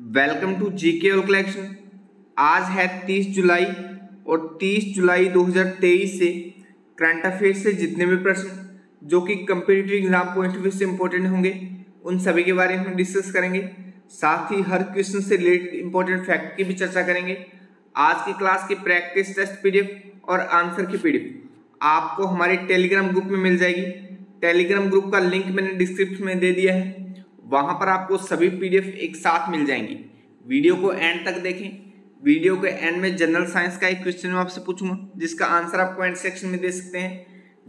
Welcome to GK all collection. आज है 30 जुलाई और 30 जुलाई 2023 से करंट अफेयर्स से जितने भी प्रश्न जो कि competitive exam point of view से इंपॉर्टेंट होंगे उन सभी के बारे में हम डिस्कस करेंगे। साथ ही हर क्वेश्चन से रिलेटेड इंपॉर्टेंट फैक्ट की भी चर्चा करेंगे। आज की क्लास की प्रैक्टिस टेस्ट पीडीएफ और आंसर की पीडीएफ आपको हमारे टेलीग्राम ग्रुप में मिल जाएगी। टेलीग्राम ग्रुप का लिंक मैंने डिस्क्रिप्शन में दे दिया है, वहां पर आपको सभी पीडीएफ एक साथ मिल जाएंगी। वीडियो को एंड तक देखें। वीडियो के एंड में जनरल साइंस का एक क्वेश्चन मैं आपसे पूछूंगा जिसका आंसर आप कमेंट सेक्शन में दे सकते हैं।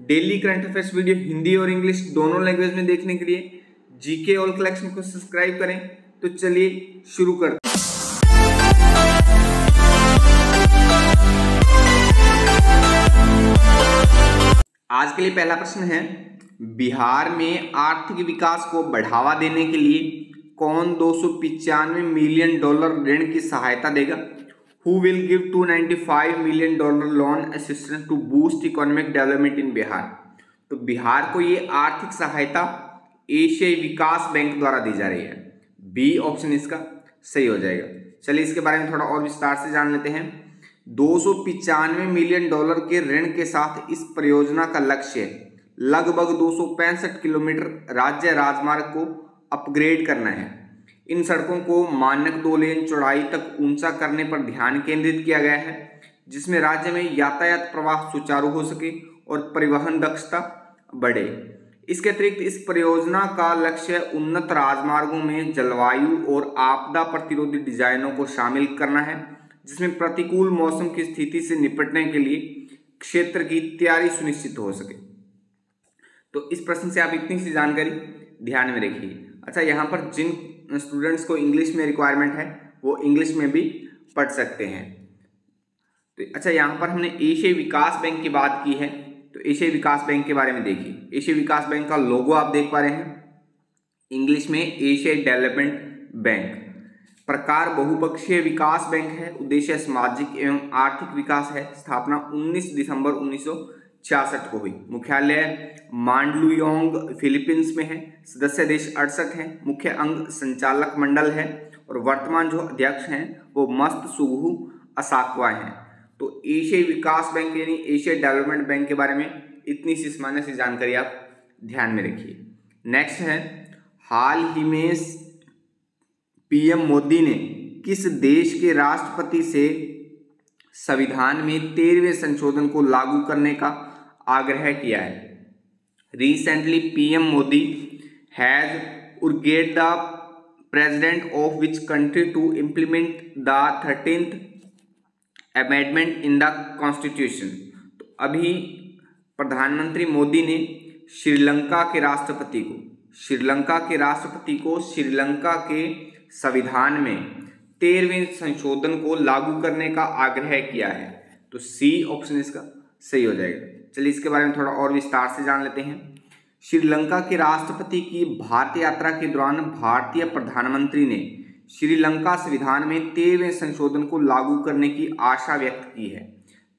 Daily current affairs video Hindi और इंग्लिश दोनों लैंग्वेज में देखने के लिए जीके ऑल कलेक्शन को सब्सक्राइब करें। तो चलिए शुरू करते हैं। आज के लिए पहला प्रश्न है, बिहार में आर्थिक विकास को बढ़ावा देने के लिए कौन 295 मिलियन डॉलर ऋण की सहायता देगा? Who will give 295 million dollar loan assistance to boost economic development in Bihar? तो बिहार को ये आर्थिक सहायता एशियाई विकास बैंक द्वारा दी जा रही है। बी ऑप्शन इसका सही हो जाएगा। चलिए इसके बारे में थोड़ा और विस्तार से जान लेते हैं। 295 मिलियन डॉलर के ऋण के साथ इस परियोजना का लक्ष्य लगभग 265 किलोमीटर राज्य राजमार्ग को अपग्रेड करना है। इन सड़कों को मानक 2 लेन चौड़ाई तक ऊंचा करने पर ध्यान केंद्रित किया गया है, जिसमें राज्य में यातायात प्रवाह सुचारू हो सके और परिवहन दक्षता बढ़े। इसके अतिरिक्त इस परियोजना का लक्ष्य उन्नत राजमार्गों में जलवायु और आपदा प्रतिरोधी डिजाइनों को शामिल करना है, जिसमें प्रतिकूल मौसम की स्थिति से निपटने के लिए क्षेत्र की तैयारी सुनिश्चित हो सके। तो इस प्रश्न से आप इतनी सी जानकारी ध्यान में रखिए। अच्छा, यहाँ पर जिन स्टूडेंट्स को इंग्लिश में रिक्वायरमेंट है वो इंग्लिश में भी पढ़ सकते हैं। तो अच्छा, यहाँ पर हमने एशियाई विकास बैंक की बात की है, तो एशियाई विकास बैंक के बारे में देखिए। एशियाई विकास बैंक का लोगो आप देख पा रहे हैं, इंग्लिश में एशियाई डेवलपमेंट बैंक। प्रकार बहुपक्षीय विकास बैंक है। उद्देश्य सामाजिक एवं आर्थिक विकास है। स्थापना 19 दिसंबर 1966 को हुई। मुख्यालय मांडलुयोंग फिलीपींस में है। सदस्य देश 68 हैं। मुख्य अंग संचालक मंडल है और वर्तमान जो अध्यक्ष हैं वो मस्तसुगु असाकवा हैं। तो एशियाई विकास बैंक यानी एशिया डेवलपमेंट बैंक के बारे में इतनी सी सामान्य सी जानकारी आप ध्यान में रखिए। नेक्स्ट है, हाल ही में पीएम मोदी ने किस देश के राष्ट्रपति से संविधान में 13वें संशोधन को लागू करने का आग्रह किया है? Recently, PM Modi has urged the president of which country to implement the 13th amendment in the constitution? तो अभी प्रधानमंत्री मोदी ने श्रीलंका के राष्ट्रपति को श्रीलंका के संविधान में 13वें संशोधन को लागू करने का आग्रह किया है। तो सी ऑप्शन इसका सही हो जाएगा। चलिए इसके बारे में थोड़ा और विस्तार से जान लेते हैं। श्रीलंका के राष्ट्रपति की भारतीय यात्रा के दौरान भारतीय प्रधानमंत्री ने श्रीलंका संविधान में 13वें संशोधन को लागू करने की आशा व्यक्त की है।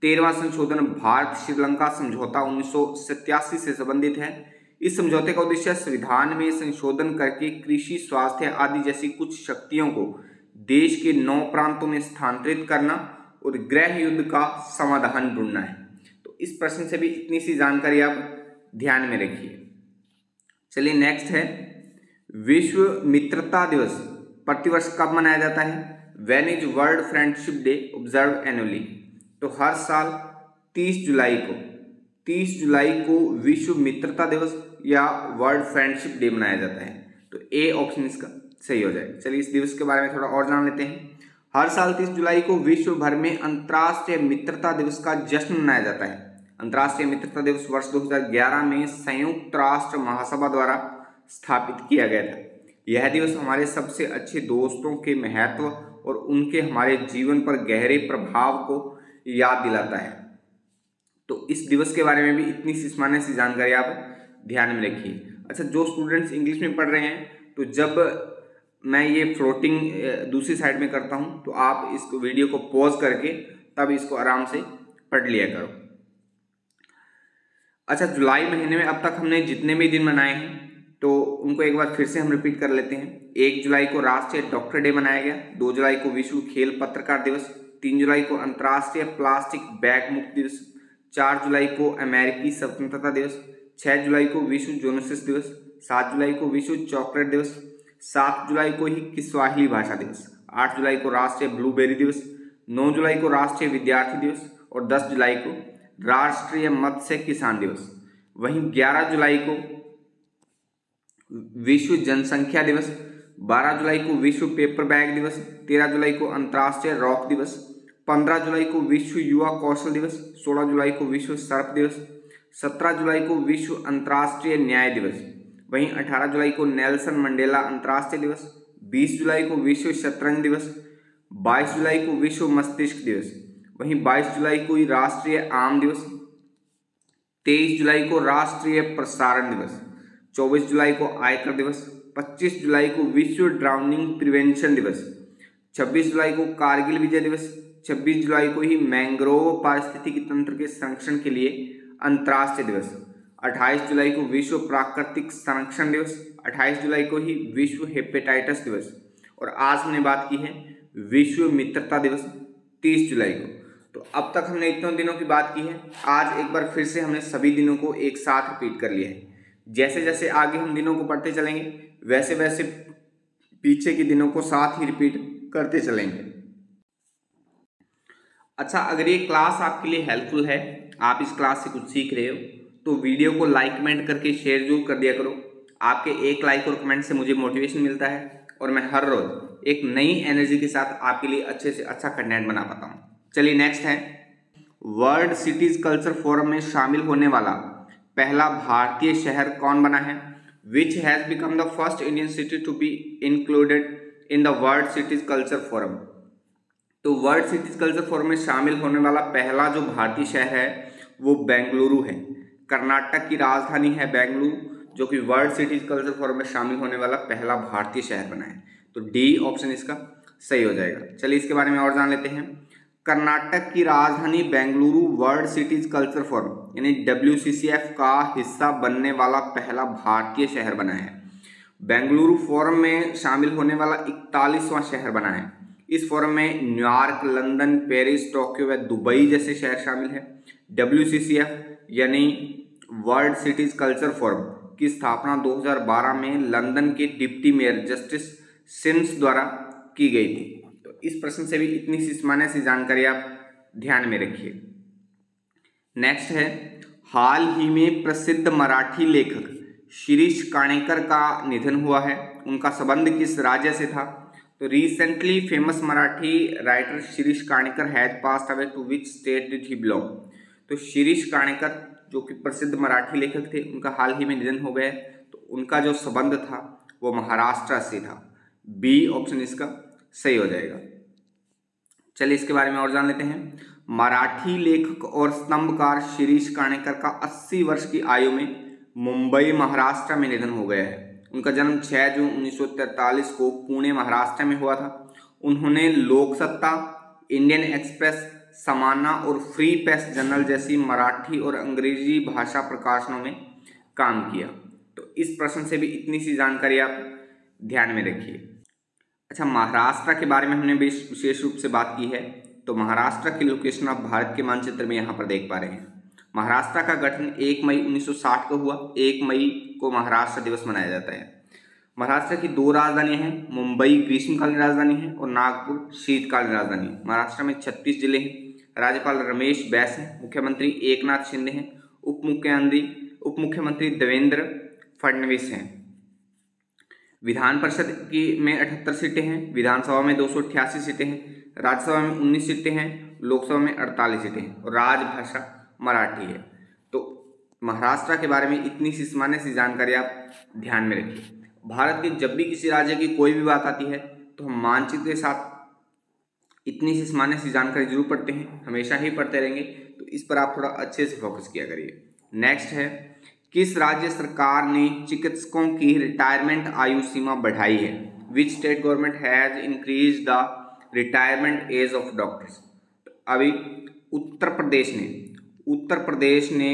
13वां संशोधन भारत श्रीलंका समझौता 1987 से संबंधित है। इस समझौते का उद्देश्य संविधान में संशोधन करके कृषि, स्वास्थ्य आदि जैसी कुछ शक्तियों को देश के 9 प्रांतों में स्थानांतरित करना और गृह युद्ध का समाधान ढूंढना है। तो इस प्रश्न से भी इतनी सी जानकारी आप ध्यान में रखिए। चलिए नेक्स्ट है, विश्व मित्रता दिवस प्रतिवर्ष कब मनाया जाता है? When is world friendship day observe annually? तो हर साल 30 जुलाई को विश्व मित्रता दिवस या वर्ल्ड फ्रेंडशिप डे मनाया जाता है। तो ए ऑप्शन इसका सही हो जाएगा। चलिए इस दिवस के बारे में थोड़ा और जान लेते हैं। हर साल 30 जुलाई को विश्व भर में अंतर्राष्ट्रीय मित्रता दिवस का जश्न मनाया जाता है। अंतर्राष्ट्रीय मित्रता दिवस वर्ष 2011 में संयुक्त राष्ट्र महासभा द्वारा स्थापित किया गया था। यह दिवस हमारे सबसे अच्छे दोस्तों के महत्व और उनके हमारे जीवन पर गहरे प्रभाव को याद दिलाता है। तो इस दिवस के बारे में भी इतनी सी सामान्य सी जानकारी आप ध्यान में रखिए। अच्छा, जो स्टूडेंट्स इंग्लिश में पढ़ रहे हैं, तो जब मैं ये फ्लोटिंग दूसरी साइड में करता हूँ तो आप इस वीडियो को पॉज करके तब इसको आराम से पढ़ लिया करो। अच्छा, जुलाई महीने में अब तक हमने जितने भी दिन मनाए हैं तो उनको एक बार फिर से हम रिपीट कर लेते हैं। 1 जुलाई को राष्ट्रीय डॉक्टर डे मनाया गया, 2 जुलाई को विश्व खेल पत्रकार दिवस, 3 जुलाई को अंतर्राष्ट्रीय प्लास्टिक बैग मुक्त दिवस, 4 जुलाई को अमेरिकी स्वतंत्रता दिवस, 6 जुलाई को विश्व जोनोसिस दिवस, 7 जुलाई को विश्व चॉकलेट दिवस, 7 जुलाई को ही किस्वाहिली भाषा दिवस, 8 जुलाई को राष्ट्रीय ब्लूबेरी दिवस, 9 जुलाई को राष्ट्रीय विद्यार्थी दिवस और 10 जुलाई को राष्ट्रीय मत्स्य किसान दिवस। वहीं 11 जुलाई को विश्व जनसंख्या दिवस, 12 जुलाई को विश्व पेपर बैग दिवस, 13 जुलाई को अंतर्राष्ट्रीय रॉक दिवस, 15 जुलाई को विश्व युवा कौशल दिवस, 16 जुलाई को विश्व सर्प दिवस, 17 जुलाई को विश्व अंतर्राष्ट्रीय न्याय दिवस। वहीं 18 जुलाई को नेल्सन मंडेला अंतर्राष्ट्रीय दिवस, 20 जुलाई को विश्व शतरंज दिवस, 22 जुलाई को विश्व मस्तिष्क दिवस। वहीं 22 जुलाई को राष्ट्रीय आम दिवस, 23 जुलाई को राष्ट्रीय प्रसारण दिवस, 24 जुलाई को आयकर दिवस, 25 जुलाई को विश्व ड्राउनिंग प्रिवेंशन दिवस, 26 जुलाई को कारगिल विजय दिवस, 26 जुलाई को ही मैंग्रोव पारिस्थितिकी तंत्र के संरक्षण के लिए अंतर्राष्ट्रीय दिवस, 28 जुलाई को विश्व प्राकृतिक संरक्षण दिवस, 28 जुलाई को ही विश्व हेपेटाइटिस दिवस और आज हमने बात की है विश्व मित्रता दिवस 30 जुलाई को। तो अब तक हमने इतने दिनों की बात की है। आज एक बार फिर से हमने सभी दिनों को एक साथ रिपीट कर लिया है। जैसे जैसे आगे हम दिनों को पढ़ते चलेंगे वैसे वैसे पीछे के दिनों को साथ ही रिपीट करते चलेंगे। अच्छा, अगर ये क्लास आपके लिए हेल्पफुल है, आप इस क्लास से कुछ सीख रहे हो, तो वीडियो को लाइक कमेंट करके शेयर जरूर कर दिया करो। आपके एक लाइक और कमेंट से मुझे मोटिवेशन मिलता है और मैं हर रोज एक नई एनर्जी के साथ आपके लिए अच्छे से अच्छा कंटेंट बना पाता हूँ। चलिए नेक्स्ट है, वर्ल्ड सिटीज कल्चर फोरम में शामिल होने वाला पहला भारतीय शहर कौन बना है? Which has become the first Indian city to be included in the world cities culture forum. तो वर्ल्ड सिटीज कल्चर फोरम में शामिल होने वाला पहला जो भारतीय शहर है वो बेंगलुरु है। कर्नाटक की राजधानी है बेंगलुरु, जो कि वर्ल्ड सिटीज कल्चर फोरम में शामिल होने वाला पहला भारतीय शहर बना है। तो डी ऑप्शन इसका सही हो जाएगा। चलिए इसके बारे में और जान लेते हैं। कर्नाटक की राजधानी Bengaluru world cities culture forum यानी WCCF का हिस्सा बनने वाला पहला भारतीय शहर बना है। बेंगलुरु फोरम में शामिल होने वाला 41वां शहर बना है। इस फोरम में न्यूयॉर्क, लंदन, पेरिस, टोक्यो व दुबई जैसे शहर शामिल है। WCCF यानी वर्ल्ड सिटीज कल्चर फोरम की स्थापना 2012 में लंदन के डिप्टी मेयर जस्टिस सिम्स द्वारा की गई थी। तो इस प्रश्न से भी इतनी सी सामान्य सी जानकारी आप ध्यान में रखिए। नेक्स्ट है, हाल ही में प्रसिद्ध मराठी लेखक शिरीष काणेकर का निधन हुआ है। उनका संबंध किस राज्य से था? तो recently famous Marathi writer Shirish Kanekar has passed away, to which state did he belong? तो शिरीष काणेकर जो कि प्रसिद्ध मराठी लेखक थे, उनका हाल ही में निधन हो गया। तो उनका जो संबंध था वो महाराष्ट्र से था। बी ऑप्शन इसका सही हो जाएगा। चलिए इसके बारे में और जान लेते हैं। मराठी लेखक और स्तंभकार शिरीष काणेकर का 80 वर्ष की आयु में मुंबई महाराष्ट्र में निधन हो गया है। उनका जन्म 6 जून 1943 को पुणे महाराष्ट्र में हुआ था। उन्होंने लोकसत्ता, इंडियन एक्सप्रेस, समाना और फ्री प्रेस जर्नल जैसी मराठी और अंग्रेजी भाषा प्रकाशनों में काम किया। तो इस प्रश्न से भी इतनी सी जानकारी आप ध्यान में रखिए। अच्छा, महाराष्ट्र के बारे में हमने विशेष रूप से बात की है। तो महाराष्ट्र की लोकेशन आप भारत के मानचित्र में यहाँ पर देख पा रहे हैं। महाराष्ट्र का गठन 1 मई 1960 को हुआ। 1 मई को महाराष्ट्र दिवस मनाया जाता है। महाराष्ट्र की 2 राजधानियां हैं, मुंबई ग्रीष्मकालीन राजधानी है और नागपुर शीतकालीन राजधानी। महाराष्ट्र में 36 जिले हैं। राज्यपाल रमेश बैस हैं। मुख्यमंत्री एकनाथ शिंदे हैं। उप मुख्यमंत्री देवेंद्र फडणवीस हैं। विधान परिषद की में 78 सीटें हैं। विधानसभा में 288 सीटें हैं। राज्यसभा में 19 सीटें हैं। लोकसभा में 48 सीटें हैं और राजभाषा मराठी है। तो महाराष्ट्र के बारे में इतनी सी सामान्य सी जानकारी आप ध्यान में रखिए। भारत के जब भी किसी राज्य की कोई भी बात आती है तो हम मानचित्र के साथ इतनी सी सामान्य सी जानकारी जरूर पढ़ते हैं, हमेशा ही पढ़ते रहेंगे। तो इस पर आप थोड़ा अच्छे से फोकस किया करिए। नेक्स्ट है, किस राज्य सरकार ने चिकित्सकों की रिटायरमेंट आयु सीमा बढ़ाई है? Which state government has increase the retirement age of doctors? अभी उत्तर प्रदेश ने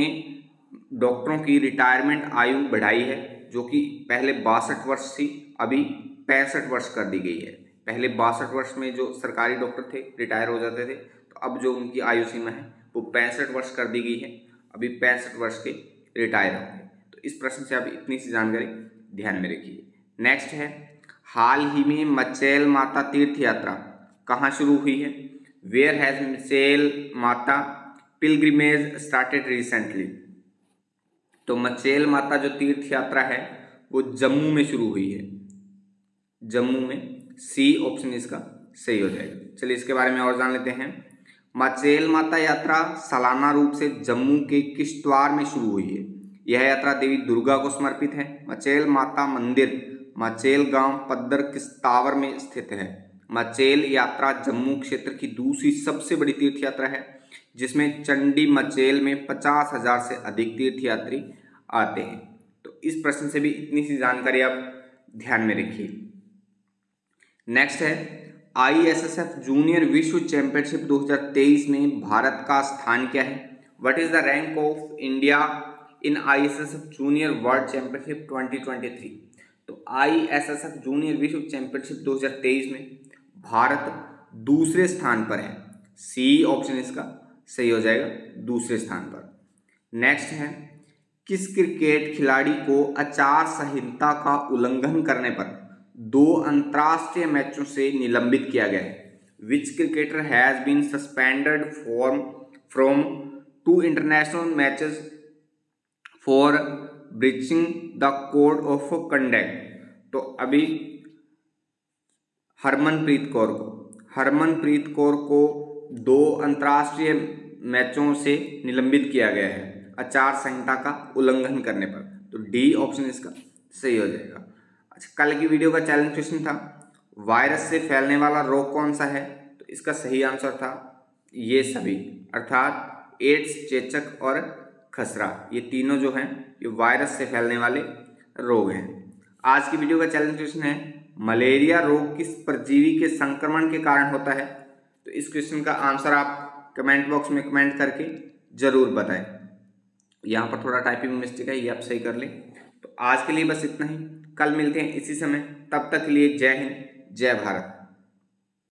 डॉक्टरों की रिटायरमेंट आयु बढ़ाई है। जो कि पहले 62 वर्ष थी, अभी 65 वर्ष कर दी गई है। पहले 62 वर्ष में जो सरकारी डॉक्टर थे रिटायर हो जाते थे, तो अब जो उनकी आयु सीमा है वो 65 वर्ष कर दी गई है, अभी 65 वर्ष के रिटायर होंगे। तो इस प्रश्न से आप इतनी सी जानकारी ध्यान में रखिए। नेक्स्ट है, हाल ही में मचैल माता तीर्थ यात्रा कहाँ शुरू हुई है? Where has Machail Mata pilgrimage started recently? तो मचैल माता जो तीर्थ यात्रा है वो जम्मू में शुरू हुई है, जम्मू में। सी ऑप्शन इसका सही हो जाएगा। चलिए इसके बारे में और जान लेते हैं। मचैल माता यात्रा सालाना रूप से जम्मू के किश्तवाड़ में शुरू हुई है। यह यात्रा देवी दुर्गा को समर्पित है। मचैल माता मंदिर मचैल गांव पद्दर किश्तवाड़ में स्थित है। मचैल यात्रा जम्मू क्षेत्र की दूसरी सबसे बड़ी तीर्थ यात्रा है, जिसमें चंडी मचैल में 50,000 से अधिक तीर्थयात्री आते हैं। तो इस प्रश्न से भी इतनी सी जानकारी आप ध्यान में रखिए। नेक्स्ट है, ISSF जूनियर विश्व चैंपियनशिप 2023 में भारत का स्थान क्या है? What is the rank of India in ISSF junior world championship 2023? तो ISSF जूनियर विश्व चैंपियनशिप 2023 में भारत दूसरे स्थान पर है। सी ऑप्शन इसका सही हो जाएगा, दूसरे स्थान पर। नेक्स्ट है, किस क्रिकेट खिलाड़ी को आचार संहिता का उल्लंघन करने पर 2 अंतर्राष्ट्रीय मैचों से निलंबित किया गया है? Which cricketer has been suspended from 2 international matches for breaching the code of conduct? तो अभी हरमनप्रीत कौर को 2 अंतर्राष्ट्रीय मैचों से निलंबित किया गया है आचार संहिता का उल्लंघन करने पर। तो डी ऑप्शन इसका सही हो जाएगा। अच्छा, कल की वीडियो का चैलेंज क्वेश्चन था, वायरस से फैलने वाला रोग कौन सा है? तो इसका सही आंसर था ये सभी, अर्थात एड्स, चेचक और खसरा, ये तीनों जो हैं ये वायरस से फैलने वाले रोग हैं। आज की वीडियो का चैलेंज क्वेश्चन है, मलेरिया रोग किस परजीवी के संक्रमण के कारण होता है? तो इस क्वेश्चन का आंसर आप कमेंट बॉक्स में कमेंट करके जरूर बताएं। यहाँ पर थोड़ा टाइपिंग मिस्टेक है, ये आप सही कर लें। तो आज के लिए बस इतना ही, कल मिलते हैं इसी समय, तब तक के लिए जय हिंद, जय भारत।